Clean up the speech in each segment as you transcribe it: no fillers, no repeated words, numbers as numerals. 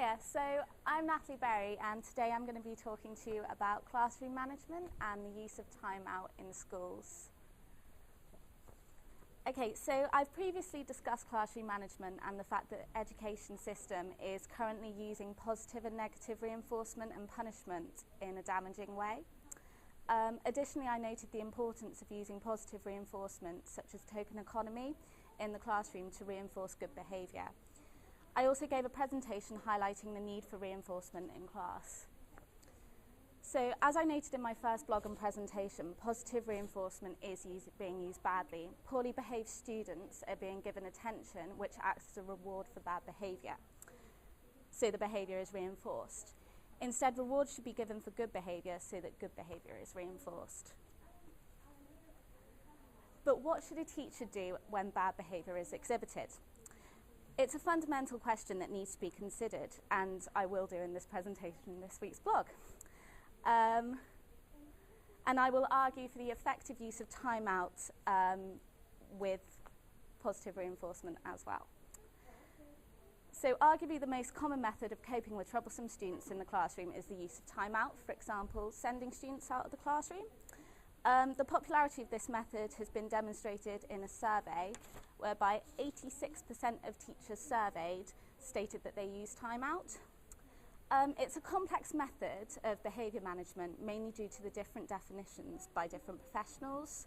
Hiya, so I'm Natalie Berry and today I'm going to be talking to you about classroom management and the use of time out in schools. Okay, so I've previously discussed classroom management and the fact that the education system is currently using positive and negative reinforcement and punishment in a damaging way. Additionally, I noted the importance of using positive reinforcement such as token economy in the classroom to reinforce good behaviour. I also gave a presentation highlighting the need for reinforcement in class. So, as I noted in my first blog and presentation, positive reinforcement is being used badly. Poorly behaved students are being given attention which acts as a reward for bad behaviour. So the behaviour is reinforced. Instead, rewards should be given for good behaviour so that good behaviour is reinforced. But what should a teacher do when bad behaviour is exhibited? It's a fundamental question that needs to be considered, and I will do in this presentation in this week's blog. And I will argue for the effective use of time out with positive reinforcement as well. So arguably the most common method of coping with troublesome students in the classroom is the use of time out, for example, sending students out of the classroom. The popularity of this method has been demonstrated in a survey whereby 86% of teachers surveyed stated that they use time out. It's a complex method of behaviour management, mainly due to the different definitions by different professionals.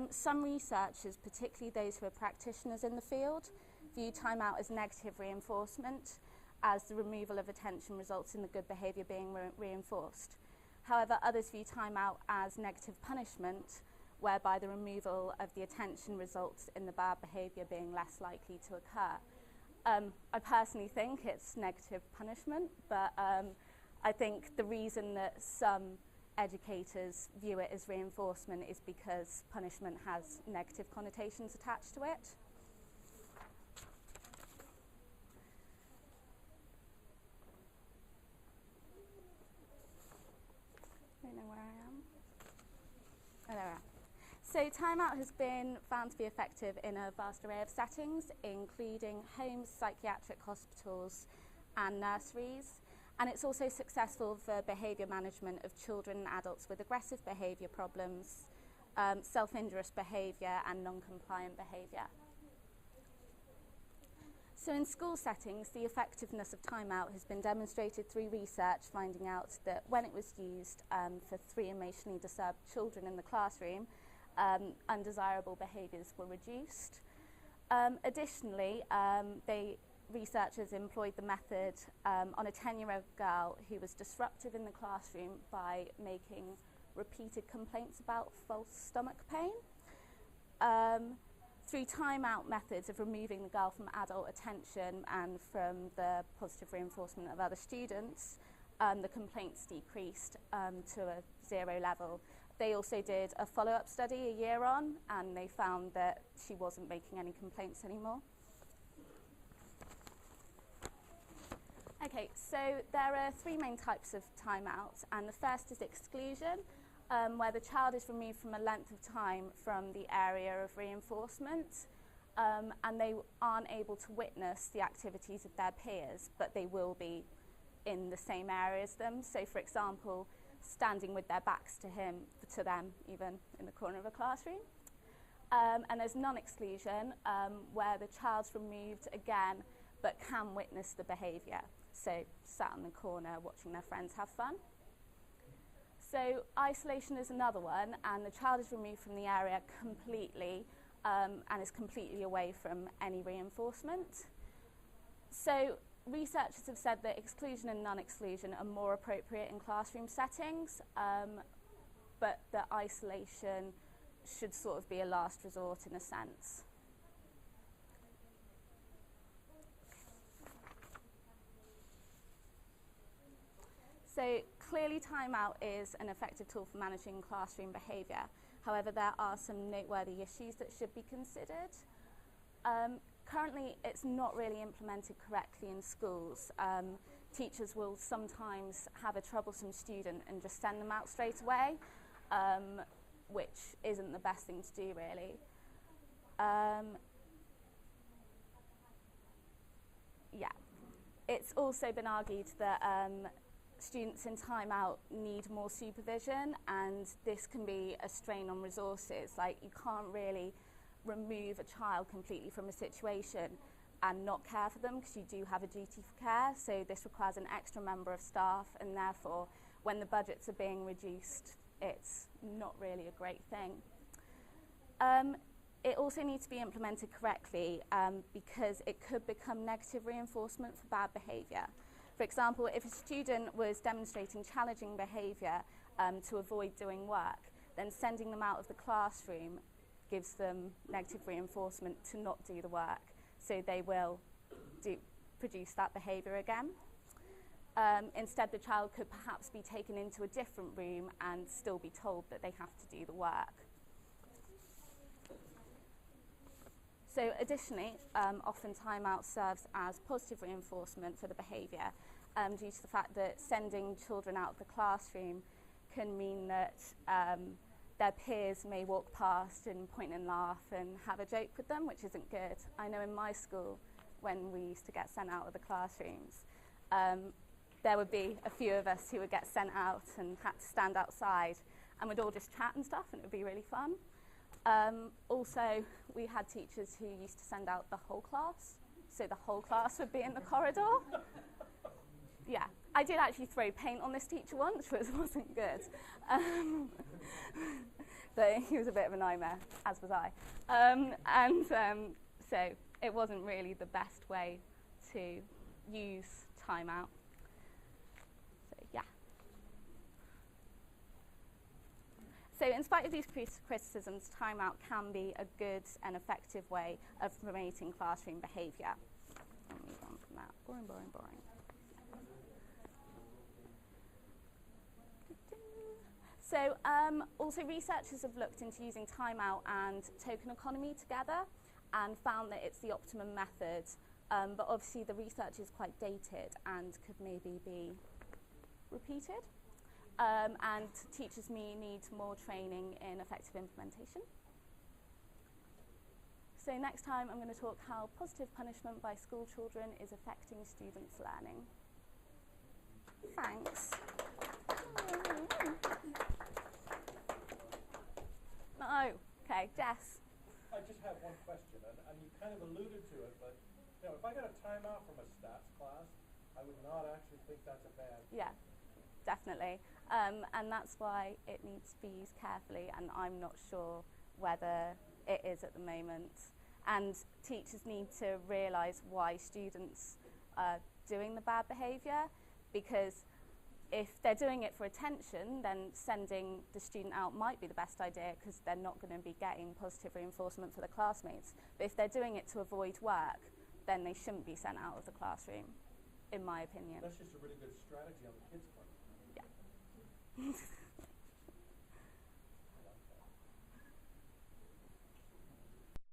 Some researchers, particularly those who are practitioners in the field, view time out as negative reinforcement, as the removal of attention results in the good behaviour being reinforced. However, others view time out as negative punishment, whereby the removal of the attention results in the bad behaviour being less likely to occur. I personally think it's negative punishment, but I think the reason that some educators view it as reinforcement is because punishment has negative connotations attached to it. I don't know where I am. Oh, there we are. So timeout has been found to be effective in a vast array of settings, including homes, psychiatric hospitals and nurseries. And it's also successful for behaviour management of children and adults with aggressive behaviour problems, self-injurious behaviour and non-compliant behaviour. So in school settings, the effectiveness of timeout has been demonstrated through research finding out that when it was used for 3 emotionally disturbed children in the classroom, undesirable behaviours were reduced. Additionally, researchers employed the method on a 10-year-old girl who was disruptive in the classroom by making repeated complaints about false stomach pain. Through time-out methods of removing the girl from adult attention and from the positive reinforcement of other students, the complaints decreased to a 0 level. They also did a follow-up study a year on, and they found that she wasn't making any complaints anymore. Okay, so there are 3 main types of time-out, and the first is exclusion, where the child is removed from a length of time from the area of reinforcement, and they aren't able to witness the activities of their peers, but they will be in the same area as them. So, for example, standing with their backs to them, even in the corner of a classroom. And there's non-exclusion, where the child's removed again, but can witness the behaviour. So, sat in the corner watching their friends have fun. So isolation is another one, and the child is removed from the area completely and is completely away from any reinforcement. So researchers have said that exclusion and non-exclusion are more appropriate in classroom settings, but that isolation should sort of be a last resort in a sense. So clearly timeout is an effective tool for managing classroom behaviour. However, there are some noteworthy issues that should be considered. Currently, it's not really implemented correctly in schools. Teachers will sometimes have a troublesome student and just send them out straight away, which isn't the best thing to do, really. Yeah. It's also been argued that students in timeout need more supervision, and this can be a strain on resources. Like, you can't really remove a child completely from a situation and not care for them, because you do have a duty for care. So this requires an extra member of staff, and therefore when the budgets are being reduced, it's not really a great thing. It also needs to be implemented correctly, because it could become negative reinforcement for bad behaviour. For example, if a student was demonstrating challenging behaviour to avoid doing work, then sending them out of the classroom gives them negative reinforcement to not do the work, so they will produce that behaviour again. Instead, the child could perhaps be taken into a different room and still be told that they have to do the work. So additionally, often timeout serves as positive reinforcement for the behaviour, due to the fact that sending children out of the classroom can mean that their peers may walk past and point and laugh and have a joke with them, which isn't good. I know in my school, when we used to get sent out of the classrooms, there would be a few of us who would get sent out and had to stand outside, and we'd all just chat and stuff, and it would be really fun. Also, we had teachers who used to send out the whole class, so the whole class would be in the corridor. Yeah, I did actually throw paint on this teacher once, which wasn't good. So he was a bit of a nightmare, as was I. So it wasn't really the best way to use timeout. So yeah. So in spite of these criticisms, timeout can be a good and effective way of promoting classroom behaviour. I'll move on from that. Boring, boring, boring. So also researchers have looked into using timeout and token economy together and found that it's the optimum method, but obviously the research is quite dated and could maybe be repeated. And teachers may need more training in effective implementation. So next time I'm going to talk how positive punishment by school children is affecting students' learning. Thanks. No. Okay, Jess. I just have one question, and you kind of alluded to it, but you know, if I got a timeout from a stats class, I would not actually think that's a bad thing. Yeah, definitely. And that's why it needs to be used carefully, and I'm not sure whether it is at the moment. And teachers need to realise why students are doing the bad behaviour, because if they're doing it for attention, then sending the student out might be the best idea, because they're not going to be getting positive reinforcement for the classmates. But if they're doing it to avoid work, then they shouldn't be sent out of the classroom, in my opinion. That's just a really good strategy on the kids' part. Yeah.